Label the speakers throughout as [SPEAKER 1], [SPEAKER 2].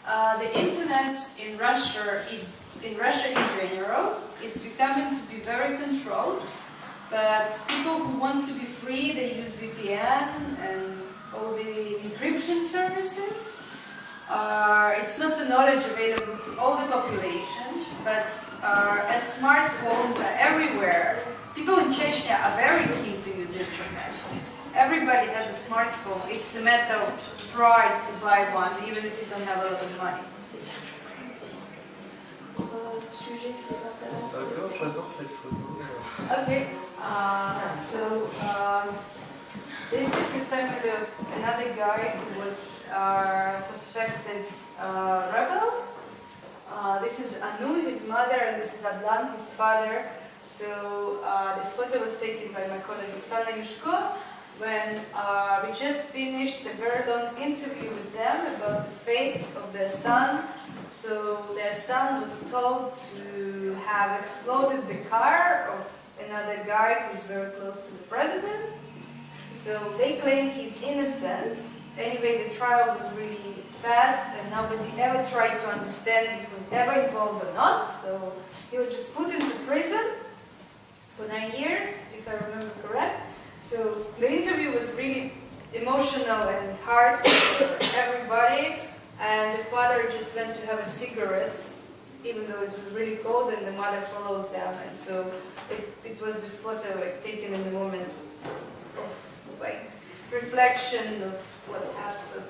[SPEAKER 1] The internet in Russia in general is becoming to be very controlled, but people who want to be free, they use VPN and all the encryption services. It's not the knowledge available to all the population, but as smartphones are everywhere, people in Chechnya are very keen to use internet. Everybody has a smartphone. It's a matter of pride to buy one, even if you don't have a lot of money. Okay, so this is the family of another guy who was suspected rebel. This is Anu, his mother, and this is Adlan, his father. So this photo was taken by my colleague Oksana Yushko when we just finished a very long interview with them about the fate of their son. So their son was told to have exploded the car of another guy who's very close to the president. So they claim he's innocent. Anyway, the trial was really fast and nobody ever tried to understand if he was ever involved or not. So he was just put into prison for 9 years, if I remember correct. So the interview was really emotional and hard for everybody. And the father just went to have a cigarette, even though it was really cold, and the mother followed them. And so it was the photo taken in the moment of like reflection of what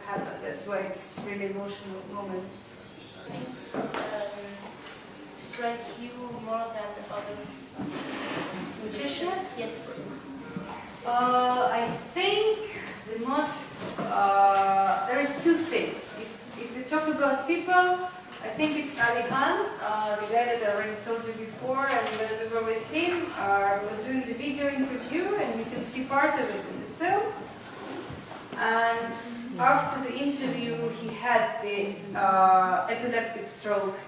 [SPEAKER 1] happened. That's why it's really emotional moment.
[SPEAKER 2] Things strike you more than others?
[SPEAKER 1] Magician?
[SPEAKER 2] Yes.
[SPEAKER 1] I think the most there is two things. If we talk about people, I think it's Ali Khan, the guy that I already told you before, and when we were with him, we were doing the video interview, and you can see part of it in the film. And after the interview, he had the epileptic stroke,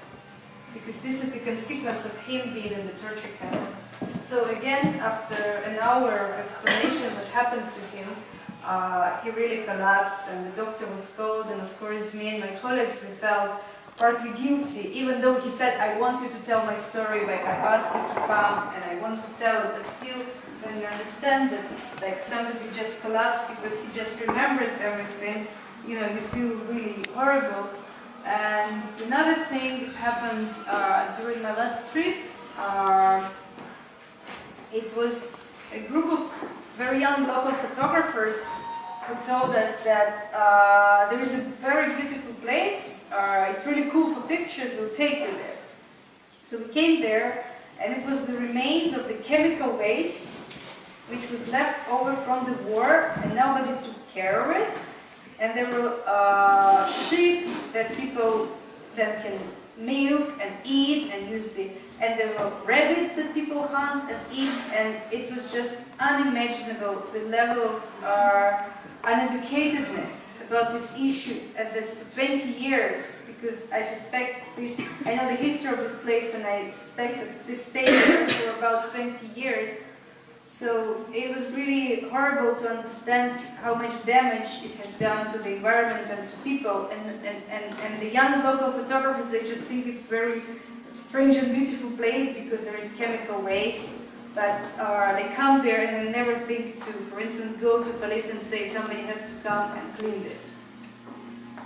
[SPEAKER 1] because this is the consequence of him being in the torture camp. So again, after an hour of explanation what happened to him, he really collapsed, and the doctor was called, and of course me and my colleagues, we felt partly guilty, even though he said, I want you to tell my story, like I asked you to come and I want to tell it, but still when you understand that like somebody just collapsed because he just remembered everything, you know, you feel really horrible. And another thing happened during my last trip. It was a group of very young local photographers who told us that there is a very beautiful place, it's really cool for pictures, we'll take you there. So we came there, and it was the remains of the chemical waste which was left over from the war, and nobody took care of it. And there were sheep that people then can milk and eat and use and there were rabbits that people hunt and eat, and it was just unimaginable, the level of uneducatedness about these issues, and that for 20 years, because I suspect this, I know the history of this place, and I suspect that this stayed there for about 20 years. So it was really horrible to understand how much damage it has done to the environment and to people. And the young local photographers, they just think it's very strange and beautiful place because there is chemical waste. But they come there and they never think to, for instance, go to police and say somebody has to come and clean this.